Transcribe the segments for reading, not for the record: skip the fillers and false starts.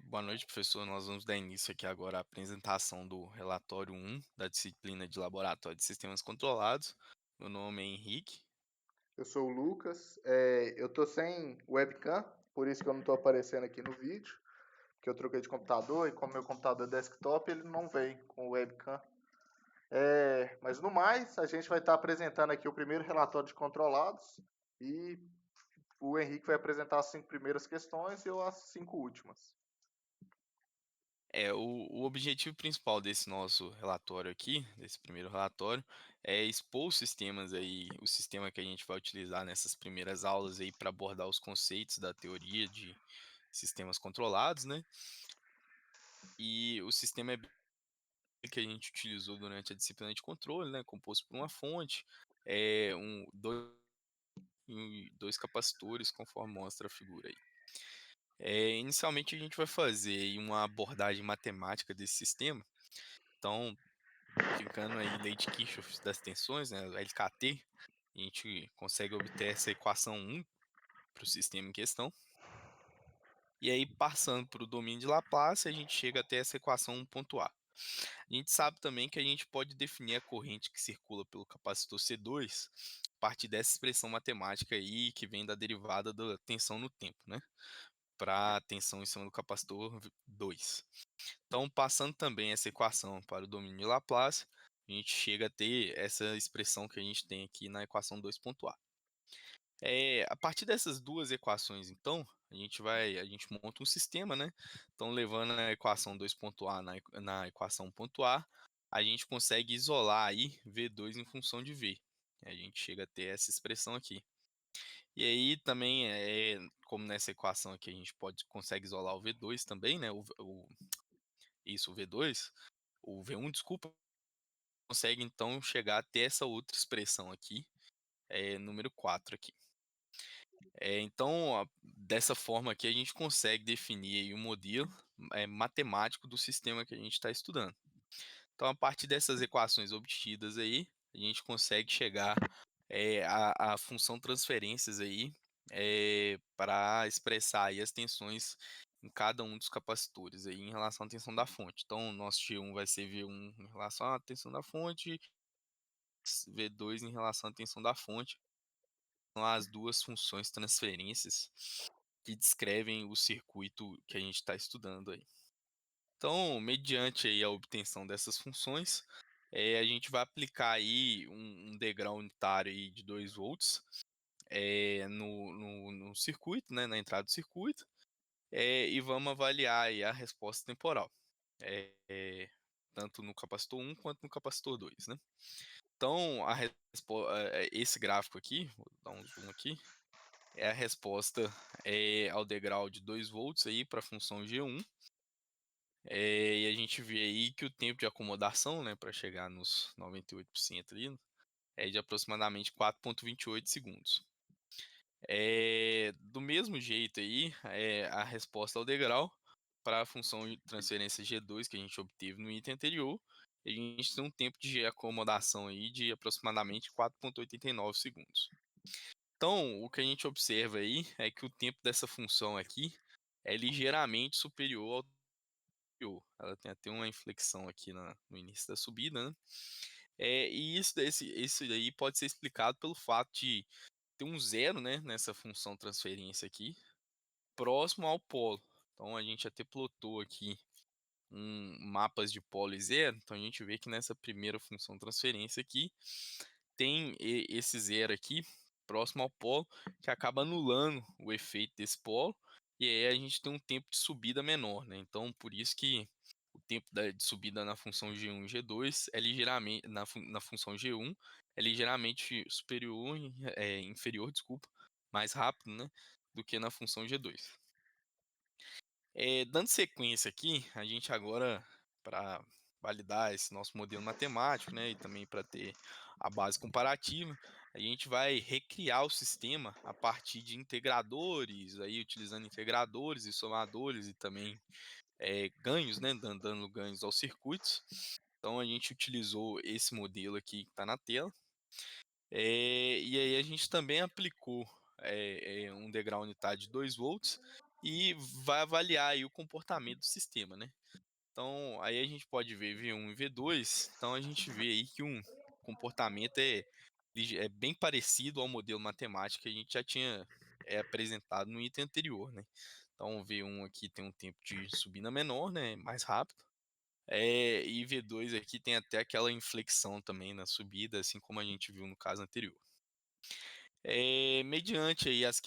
Boa noite, professor. Nós vamos dar início aqui agora à apresentação do relatório 1 da disciplina de Laboratório de Sistemas Controlados. Meu nome é Henrique. Eu sou o Lucas. Eu tô sem webcam, por isso que eu não tô aparecendo aqui no vídeo, que eu troquei de computador e como meu computador é desktop, ele não vem com webcam. Mas no mais, a gente vai estar apresentando aqui o primeiro relatório de controlados e o Henrique vai apresentar as 5 primeiras questões e eu as 5 últimas. O objetivo principal desse nosso relatório aqui, desse primeiro relatório, é expor os sistemas aí, o sistema que a gente vai utilizar nessas primeiras aulas aí para abordar os conceitos da teoria de sistemas controlados, né? E o sistema é que a gente utilizou durante a disciplina de controle, né? Composto por uma fonte, dois capacitores, conforme mostra a figura aí. Inicialmente a gente vai fazer aí uma abordagem matemática desse sistema, então, aplicando aí lei de Kirchhoff das tensões, né, a LKT, a gente consegue obter essa equação 1 para o sistema em questão, e aí passando para o domínio de Laplace, a gente chega até essa equação 1.a. A gente sabe também que a gente pode definir a corrente que circula pelo capacitor C2 a partir dessa expressão matemática aí que vem da derivada da tensão no tempo, né? Para a tensão em cima do capacitor 2. Então, passando também essa equação para o domínio de Laplace, a gente chega a ter essa expressão que a gente tem aqui na equação 2.a. A partir dessas duas equações, então, a gente monta um sistema, né? Então, levando a equação 2.a na equação 1.a, a gente consegue isolar aí V2 em função de V. A gente chega a ter essa expressão aqui. E aí também, como nessa equação aqui a gente consegue isolar o V2 também, né? O V2, o V1, desculpa, consegue então chegar até essa outra expressão aqui, número 4 aqui. Então, dessa forma aqui, a gente consegue definir aí um modelo matemático do sistema que a gente está estudando. Então, a partir dessas equações obtidas aí, a gente consegue chegar à função transferências aí para expressar aí as tensões em cada um dos capacitores aí em relação à tensão da fonte. Então, o nosso T1 vai ser V1 em relação à tensão da fonte, V2 em relação à tensão da fonte. São as duas funções transferências que descrevem o circuito que a gente está estudando aí. Então, mediante aí a obtenção dessas funções, a gente vai aplicar aí um degrau unitário aí de 2 volts no circuito, né, na entrada do circuito, e vamos avaliar aí a resposta temporal, tanto no capacitor 1 quanto no capacitor 2, né? Então, esse gráfico aqui, vou dar um zoom aqui, é a resposta ao degrau de 2 volts aí para a função G1. E a gente vê aí que o tempo de acomodação, né, para chegar nos 98% ali, é de aproximadamente 4,28 segundos. Do mesmo jeito aí, a resposta ao degrau para a função de transferência G2 que a gente obteve no item anterior, a gente tem um tempo de acomodação aí de aproximadamente 4,89 segundos. Então, o que a gente observa aí é que o tempo dessa função aqui é ligeiramente superior ao anterior. Ela tem até uma inflexão aqui no início da subida, né? E isso daí pode ser explicado pelo fato de ter um zero, né, nessa função transferência aqui, próximo ao polo. Então, a gente até plotou aqui mapas de polo e zero. Então, a gente vê que nessa primeira função transferência aqui, tem esse zero aqui, próximo ao polo, que acaba anulando o efeito desse polo, e aí a gente tem um tempo de subida menor, né? Então, por isso que o tempo de subida na função G1 e G2 é ligeiramente, na função G1, é ligeiramente inferior, desculpa, mais rápido, né, do que na função G2. Dando sequência aqui, a gente agora, para validar esse nosso modelo matemático, né, e também para ter a base comparativa, a gente vai recriar o sistema a partir de integradores, aí utilizando integradores e somadores e também ganhos, né, dando ganhos aos circuitos. Então a gente utilizou esse modelo aqui que está na tela, e aí a gente também aplicou um degrau unitário de 2 volts e vai avaliar aí o comportamento do sistema, né. Então, aí a gente pode ver V1 e V2, então a gente vê aí que um comportamento é bem parecido ao modelo matemático que a gente já tinha, apresentado no item anterior, né. Então o V1 aqui tem um tempo de subida menor, né, mais rápido, e V2 aqui tem até aquela inflexão também na subida, assim como a gente viu no caso anterior. Mediante aí as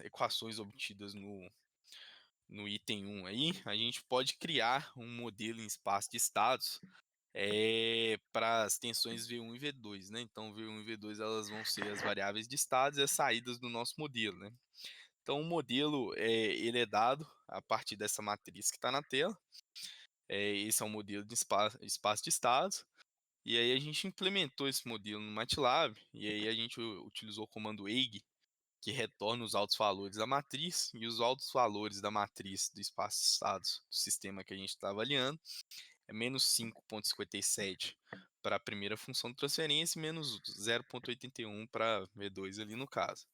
equações obtidas no item 1 aí, a gente pode criar um modelo em espaço de estados, para as tensões V1 e V2, né. Então V1 e V2 elas vão ser as variáveis de estados e as saídas do nosso modelo, né. Então o modelo, ele é dado a partir dessa matriz que está na tela, esse é um modelo de espaço de estados, e aí a gente implementou esse modelo no MATLAB, e aí a gente utilizou o comando EIG, que retorna os altos valores da matriz, e os altos valores da matriz do espaço de estados do sistema que a gente está avaliando é menos 5,57 para a primeira função de transferência e menos 0,81 para V2 ali no caso.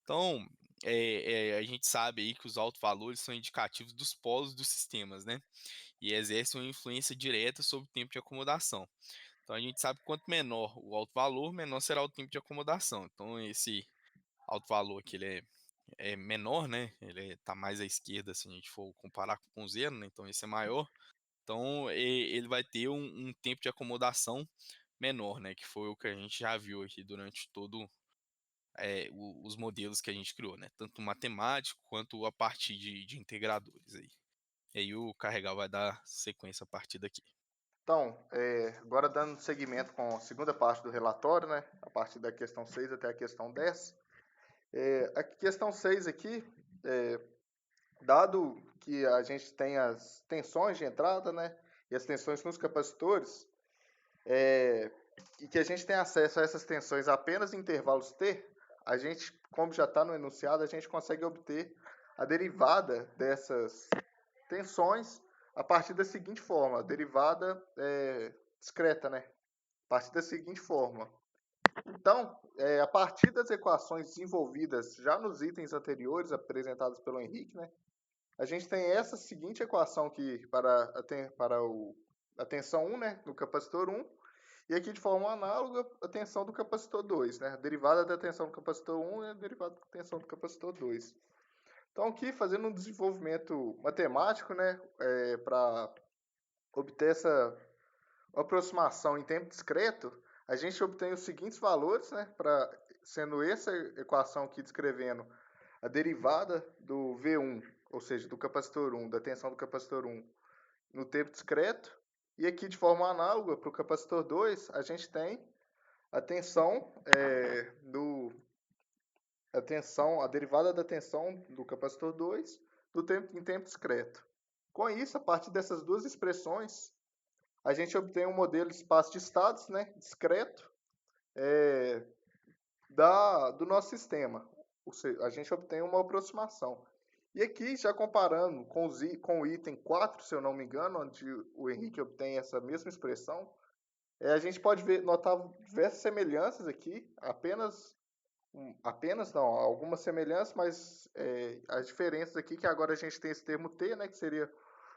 Então, a gente sabe aí que os altos valores são indicativos dos polos dos sistemas, né? E exercem uma influência direta sobre o tempo de acomodação. Então a gente sabe que quanto menor o alto valor, menor será o tempo de acomodação. Então esse alto valor aqui ele é menor, né? Ele está mais à esquerda se a gente for comparar com o zero, né? Então esse é maior. Então ele vai ter um tempo de acomodação menor, né? Que foi o que a gente já viu aqui durante todo os modelos que a gente criou, né? Tanto matemático quanto a partir de integradores aí. E aí o carregar vai dar sequência a partir daqui. Então, agora dando seguimento com a segunda parte do relatório, né, a partir da questão 6 até a questão 10. A questão 6 aqui, dado que a gente tem as tensões de entrada, né, e as tensões nos capacitores, e que a gente tem acesso a essas tensões apenas em intervalos T, a gente, como já está no enunciado, a gente consegue obter a derivada dessas tensões a partir da seguinte forma, a derivada discreta, né? A partir da seguinte forma. Então, a partir das equações desenvolvidas já nos itens anteriores apresentados pelo Henrique, né? A gente tem essa seguinte equação aqui para a tensão 1, né? Do capacitor 1. E aqui de forma análoga a tensão do capacitor 2, né? A derivada da tensão do capacitor 1 e a derivada da tensão do capacitor 2. Então, aqui, fazendo um desenvolvimento matemático, né, para obter essa aproximação em tempo discreto, a gente obtém os seguintes valores, né, sendo essa equação aqui descrevendo a derivada do V1, ou seja, do capacitor 1, da tensão do capacitor 1, no tempo discreto, e aqui de forma análoga para o capacitor 2, a gente tem a tensão a derivada da tensão do capacitor 2 em tempo discreto. Com isso, a partir dessas duas expressões, a gente obtém um modelo de espaço de estados, né, discreto, do nosso sistema. Ou seja, a gente obtém uma aproximação. E aqui, já comparando com o item 4, se eu não me engano, onde o Henrique obtém essa mesma expressão, a gente pode notar diversas semelhanças aqui, apenas não, algumas semelhanças, mas as diferenças aqui que agora a gente tem esse termo T, né, que seria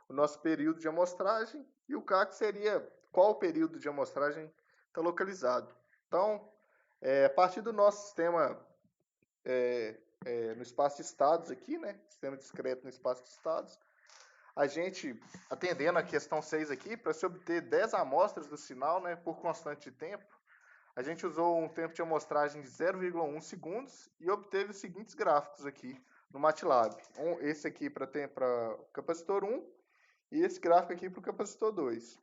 o nosso período de amostragem, e o K, que seria qual período de amostragem está localizado. Então, a partir do nosso sistema no espaço de estados aqui, né, sistema discreto no espaço de estados, a gente, atendendo a questão 6 aqui, para se obter 10 amostras do sinal, né, por constante de tempo, a gente usou um tempo de amostragem de 0,1 segundos e obteve os seguintes gráficos aqui no MATLAB. Esse aqui para o capacitor 1 e esse gráfico aqui para o capacitor 2.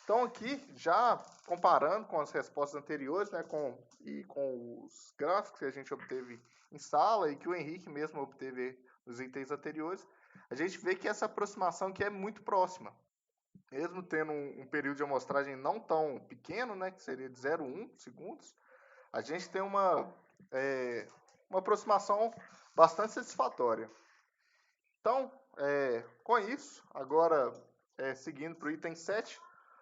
Então aqui, já comparando com as respostas anteriores, né, com os gráficos que a gente obteve em sala e que o Henrique mesmo obteve nos itens anteriores, a gente vê que essa aproximação aqui é muito próxima. Mesmo tendo um período de amostragem não tão pequeno, né, que seria de 0,1 segundos, a gente tem uma aproximação bastante satisfatória. Então, com isso, agora seguindo para o item 7,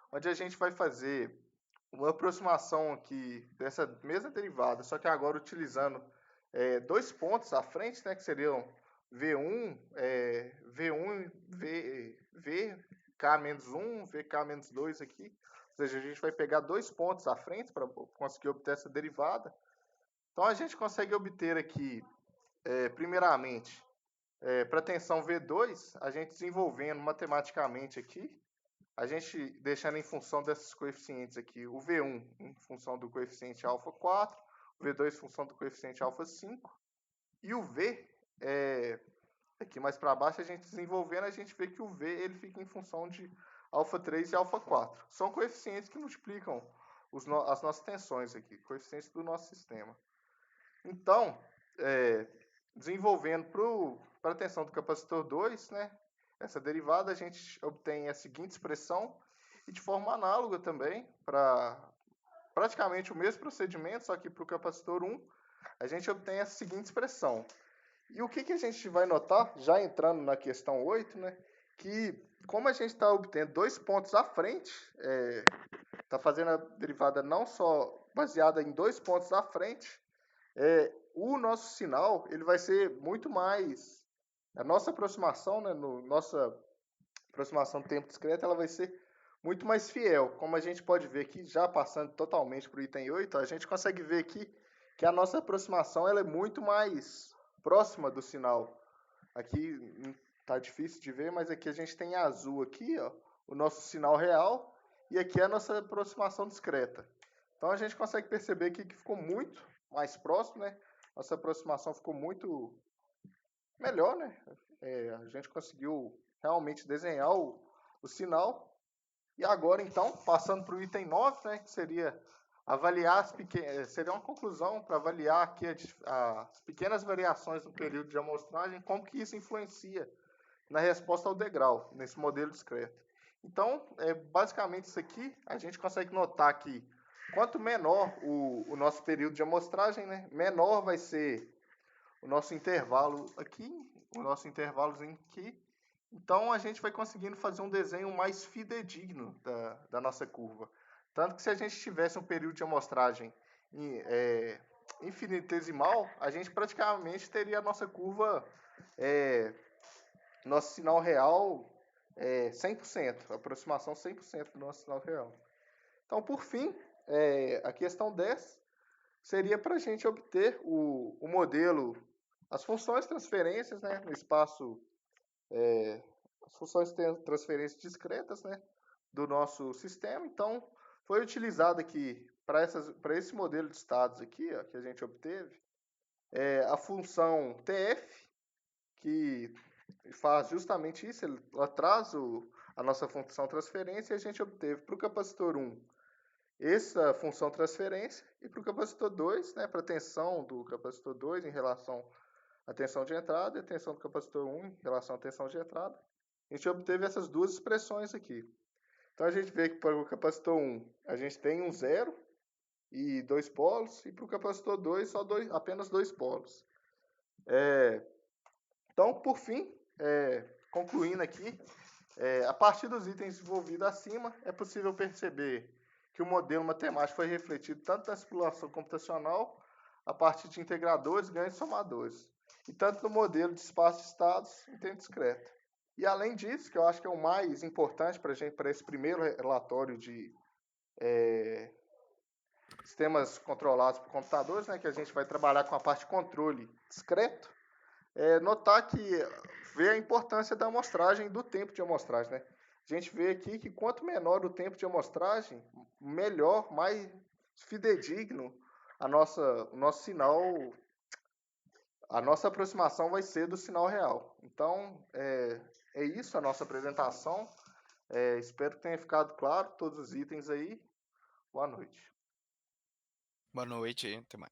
onde a gente vai fazer uma aproximação aqui dessa mesma derivada, só que agora utilizando dois pontos à frente, né, que seriam V1, VK-1, VK-2 aqui. Ou seja, a gente vai pegar 2 pontos à frente para conseguir obter essa derivada. Então, a gente consegue obter aqui, primeiramente, para a tensão V2, a gente desenvolvendo matematicamente aqui, a gente deixando em função desses coeficientes aqui, o V1 em função do coeficiente alfa 4, o V2 em função do coeficiente alfa 5, e o V, aqui mais para baixo, a gente desenvolvendo, a gente vê que o V ele fica em função de alfa 3 e alfa 4. São coeficientes que multiplicam as nossas tensões aqui, coeficientes do nosso sistema. Então, desenvolvendo para a tensão do capacitor 2, né, essa derivada, a gente obtém a seguinte expressão, e de forma análoga também, para praticamente o mesmo procedimento, só que para o capacitor 1, a gente obtém a seguinte expressão. E o que a gente vai notar, já entrando na questão 8, né, que como a gente está obtendo 2 pontos à frente, está fazendo a derivada não só baseada em 2 pontos à frente, o nosso sinal ele vai ser muito mais. A nossa aproximação, né, nossa aproximação do tempo discreto, ela vai ser muito mais fiel. Como a gente pode ver aqui, já passando totalmente para o item 8, a gente consegue ver aqui que a nossa aproximação ela é muito mais próxima do sinal. Aqui tá difícil de ver, mas aqui a gente tem em azul aqui, ó, o nosso sinal real, e aqui é a nossa aproximação discreta. Então a gente consegue perceber aqui que ficou muito mais próximo, né? Nossa aproximação ficou muito melhor, né? A gente conseguiu realmente desenhar o sinal. E agora, então, passando para o item 9, né, que seria avaliar seria uma conclusão para avaliar aqui as pequenas variações no período de amostragem, como que isso influencia na resposta ao degrau, nesse modelo discreto. Então, basicamente isso aqui, a gente consegue notar que quanto menor o nosso período de amostragem, né, menor vai ser o nosso intervalo aqui, o nosso intervalozinho aqui. Então, a gente vai conseguindo fazer um desenho mais fidedigno da nossa curva. Tanto que se a gente tivesse um período de amostragem infinitesimal, a gente praticamente teria a nossa curva, nosso sinal real 100%, aproximação 100% do nosso sinal real. Então, por fim, a questão 10 seria para a gente obter o modelo, as funções transferências, né, no espaço, as funções transferências discretas, né, do nosso sistema. Então, foi utilizado aqui, para esse modelo de estados aqui, ó, que a gente obteve, a função TF, que faz justamente isso, ela traz a nossa função transferência, e a gente obteve para o capacitor 1 essa função transferência, e para o capacitor 2, né, para a tensão do capacitor 2 em relação à tensão de entrada, e a tensão do capacitor 1 em relação à tensão de entrada, a gente obteve essas duas expressões aqui. Então, a gente vê que para o capacitor 1, a gente tem um zero e 2 polos, e para o capacitor 2, só apenas 2 polos. Então, por fim, concluindo aqui, a partir dos itens desenvolvidos acima, é possível perceber que o modelo matemático foi refletido tanto na simulação computacional, a partir de integradores, ganhos e somadores, e tanto no modelo de espaço de estados em tempo discreto. E além disso, que eu acho que é o mais importante para esse primeiro relatório de sistemas controlados por computadores, né, que a gente vai trabalhar com a parte de controle discreto, notar que vê a importância da amostragem, do tempo de amostragem, né? A gente vê aqui que quanto menor o tempo de amostragem, melhor, mais fidedigno o nosso sinal, a nossa aproximação vai ser do sinal real. Então, é isso a nossa apresentação. Espero que tenha ficado claro todos os itens aí. Boa noite. Boa noite, até mais.